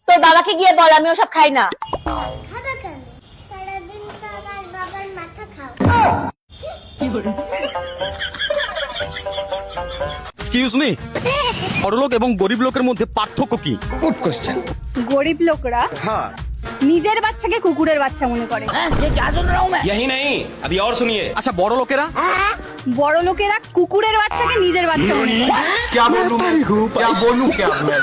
তোর বাবাকে গিয়ে বল আমি ওসব খাই না। খাবে কেন? সারাদিন তো আমার বাবার মাথা খাও। এক্সকিউজ মি, বড়লোক এবং গরিব লোকের মধ্যে পার্থক্য কি? Good question. গরিব লোকরা নিজের বাচ্চাকে কুকুরের বাচ্চা মনে করে। यही नहीं, अभी और सुनिए। अच्छा, বড় লোকেরা? বড় লোকেরা কুকুরের বাচ্চাকে নিজের বাচ্চা মনে করে। क्या बोलूं मैं? क्या बोलूं क्या मैं?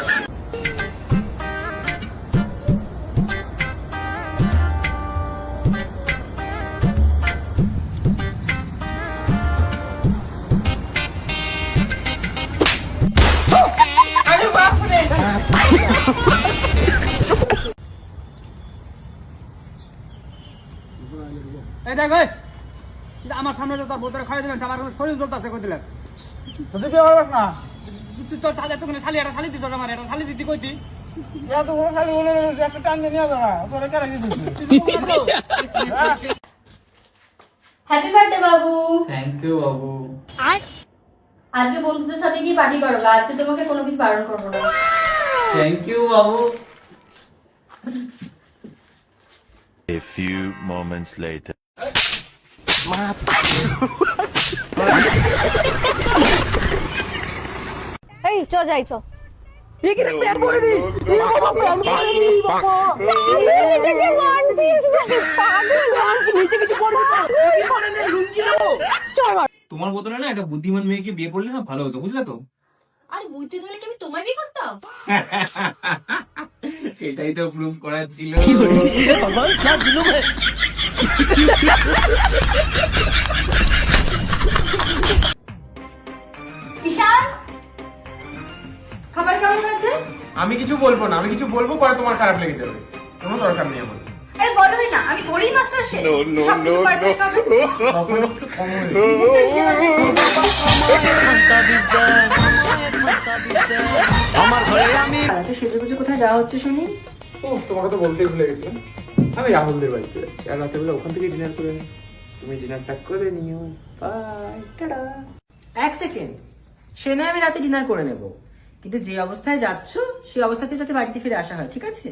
এই দেখ এই আমার সামনে তো তোর বোতলে খাইয়ে দিলেন, আমার কোনো শরীর জ্বলতেছে কই দিলেন। তুই কি করবস না? তুই তোর সালে তো শালি এটা শালি দিছ আমার এটা শালি দিতি কইতি। এ তো কোনো শালি বলে একটা টান দিয়ে নিয়ে যাবা তোরে কেন দিছিস? Happy birthday Babu. Thank you বাবু। আজকে বন্ধুদের সাথে গিয়ে পার্টি করো, আজকে তোমাকে কোনো কিছু বারণ করবো না। Thank you Babu. A few moments later. এই চ যাই চ। তোমার বদলে না একটা বুদ্ধিমান মেয়েকে বিয়ে করলে না ভালো হতো, বুঝলে তো? আর বুদ্ধি ধরলে কি আমি তোমায় বিয়ে করতাম? এটাই তো প্রুফ করার ছিল। ঈশান, খাবার কেমন হয়েছে? আমি কিছু বলবো না, আমি কিছু বলবো পরে তোমার খারাপ লেগে যাবে, কোনো দরকার নেই আমার। আরে বলোই না, আমি করি মাস্টার শেফ। সবকিছু পারফেক্ট হবে। তখন একটু কম হয়েছে। রাতে সেজেগুজে কোথায় যাওয়া হচ্ছে শুনি? তোমাকে তো বলতেই ভুলে গেছিলাম, আমি রাহুলদের বাড়িতে যাচ্ছি আর রাতে বেলা ওখান থেকে ডিনার করে নিই। তুমি ডিনারটা করে নিও। বাই, টাটা। এক সেকেন্ড, সে নয় আমি রাতে ডিনার করে নেব, কিন্তু যে অবস্থায় যাচ্ছ সেই অবস্থাতে যাতে বাড়িতে ফিরে আসা হয়, ঠিক আছে?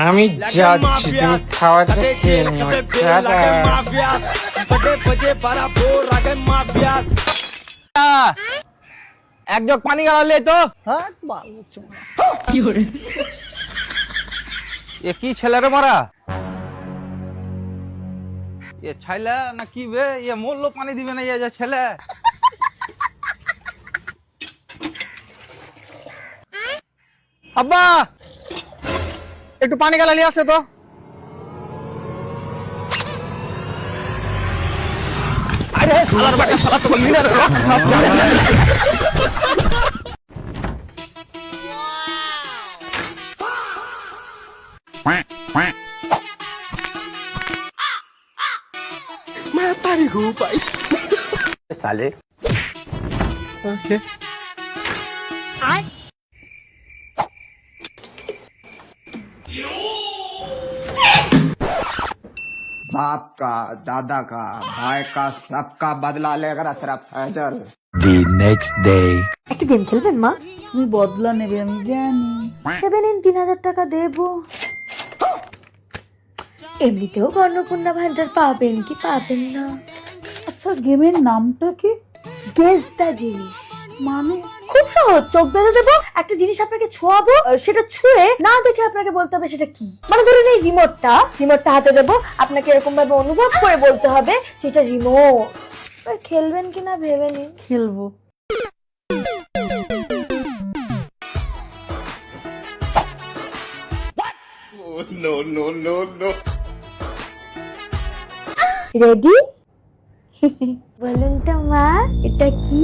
আমি যাচ্ছি, তুমি খাওয়াটা খেয়ে নিও। এক জগ পানি গালালে তো এ কি ছেলেরে মারা? এ ছাইলা না কি বে? এ মরলো পানি দিবে না, এ ছেলে। আব্বা, একটু পানি গালা নিয়ে আসে তো। আরে শালার বাটা, শালা তো বললি না রে। साले बाप का, दादा का, भाई का, सबका बदला लेकर तेरा फैजल। The next day. একটা গেম খেলবেন মা? তুমি বদলা নেবে আমি জানি। দেবেন 3000 টাকা দেবো। এমনিতেও কর্ণপূর্ণা ভান্ডার পাবেন কি পাবেন না। আচ্ছা গেমের নামটা কি? গেস দা জিনিস। মানে খুব সহজ, চোখ বেঁধে দেবো, একটা জিনিস আপনাকে ছোঁয়াবো, সেটা ছুঁয়ে না দেখে আপনাকে বলতে হবে সেটা কি। মানে ধরুন এই রিমোটটা হাতে দেবো, আপনাকে এরকম ভাবে অনুভব করে বলতে হবে সেটা রিমোট। খেলবেন কিনা ভেবে নিন। খেলবো। No, no, no, no. Ready? বলুন তো মা, এটা কি?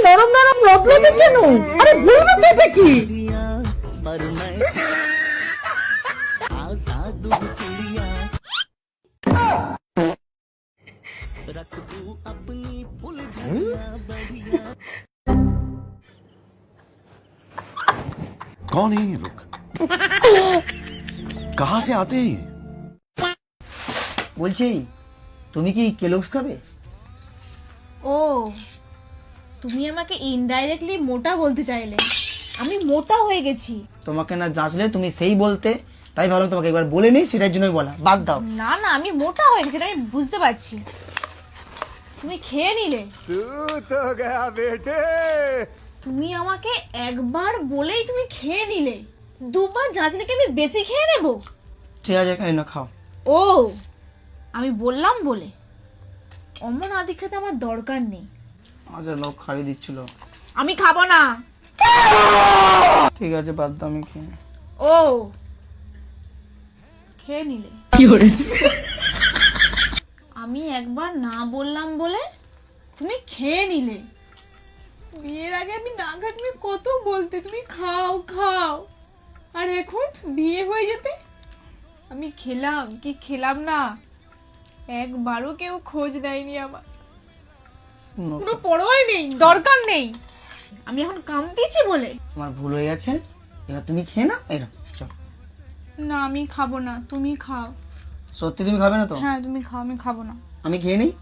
নরম নরম রবলে কেন? আরে বলুন তো এটা কি? कौन है ये लोग? कहाँ से आते हैं? বলছি তুমি কি কেলগস খাবে? ও, তুমি আমাকে ইনডাইরেক্টলি মোটা বলতে চাইলে। আমি মোটা হয়ে গেছি। তোমাকে না যাচলে তুমি সেই বলতে, তাই ভাবলাম তোমাকে একবার বলে নেই, সেটার জন্যই বলা, বাদ দাও। না না, আমি মোটা হয়ে গেছি, এটা আমি বুঝতে পারছি। তুমি খেয়ে নিলে। তুমি আমাকে একবার বলেই তুমি খেয়ে নিলে, দুবার যাচলে কি আমি বেশি খেয়ে নেব? ঠিক আছে, খাই না, খাও। ও, আমি বললাম বলে। অমন আদি খেতে আমার দরকার নেই। আচ্ছা, লোক খাইয়ে দিচ্ছিল। আমি খাবো না। ঠিক আছে, বাদ দাও, আমি খেয়ে নিই। ও, খেয়ে নিলে। আমি একবার না বললাম বলে তুমি খেয়ে নিলে। বিয়ের আগে আমি না খাই তুমি কত বলতে, তুমি খাও খাও, আর এখন বিয়ে হয়ে যেতে আমি খেলাম কি খেলাম না একবারও কেউ খোঁজ দেয়নি আমার। কোনো পরোয়াই নেই, দরকার নেই। আমি এখন কামতেছি বলে। তোমার ভুল হয়ে গেছে, এবার তুমি খেয়ে না। এরা চল। না, আমি খাবো না, তুমি খাও। সত্যি তুমি খাবে না তো? হ্যাঁ, তুমি খাও, আমি খাবো না। আমি খেয়ে নিই,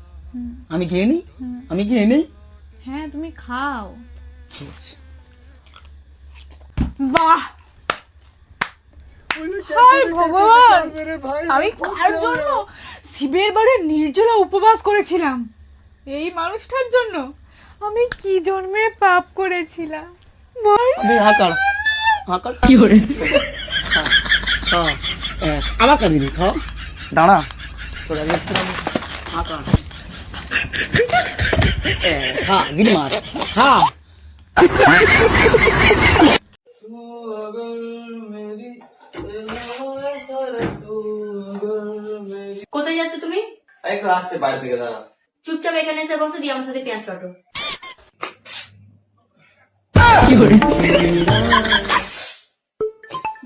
আমি খেয়ে নিই, আমি খেয়ে নিই। হ্যাঁ, তুমি খাও। ঠিক আছে। বাহ, হায় ভগবান, আমি কার জন্য শিবের বারে নির্জলা উপবাস করেছিলাম? এই মানুষটার জন্য আমি কি জন্মে পাপ করেছিলাম। আমি হাকার হাকার কি করে খাও, আমার কাঁদি নি, খাও, দাঁড়া তোরা হাকার খা, গিরি মার, খা। কোথায় যাচ্ছ তুমি? একটু আসছে বাইরে থেকে, দাঁড়া। চুপচাপ এখানে এসে বসো, দিয়ে আমার সাথে পেঁয়াজ কাটো।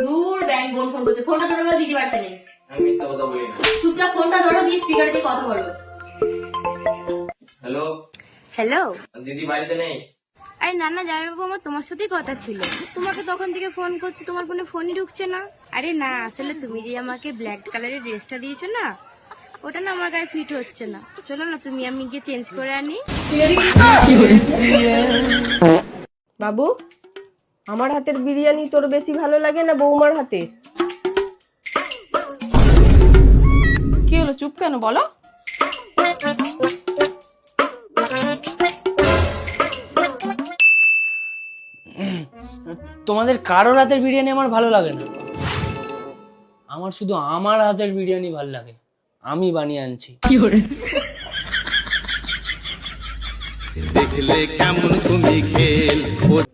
দূর ব্যাংক বোন ফোন করছে, ফোনটা ধরো, বলে দিদি বাড়িতে নেই। আমি মিথ্যা কথা বলি না। চুপচাপ ফোনটা ধরো, দিয়ে স্পিকারে দিয়ে কথা বলো। হ্যালো, হ্যালো, দিদি বাড়িতে নেই? আরে না না জামাইবাবু, আমার তোমার সাথেই কথা ছিল। তোমাকে তখন থেকে ফোন করছি, তোমার ফোনে ফোনই ঢুকছে না। আরে না, আসলে তুমি যে আমাকে ব্ল্যাক কালারের ড্রেসটা দিয়েছো না, ওটা না আমার গায়ে ফিট হচ্ছে না। চলো না, তুমি আমি গিয়ে চেঞ্জ করে আনি। বাবু, আমার হাতের বিরিয়ানি তোর বেশি ভালো লাগে না বৌমার হাতের? কি হলো, চুপ কেন বলো? তোমাদের কারোর হাতের বিরিয়ানি আমার ভালো লাগে না, আমার শুধু আমার হাতের বিরিয়ানি ভালো লাগে, আমি বানিয়ে আনছি। দেখলে কেমন তুমি খেল খুব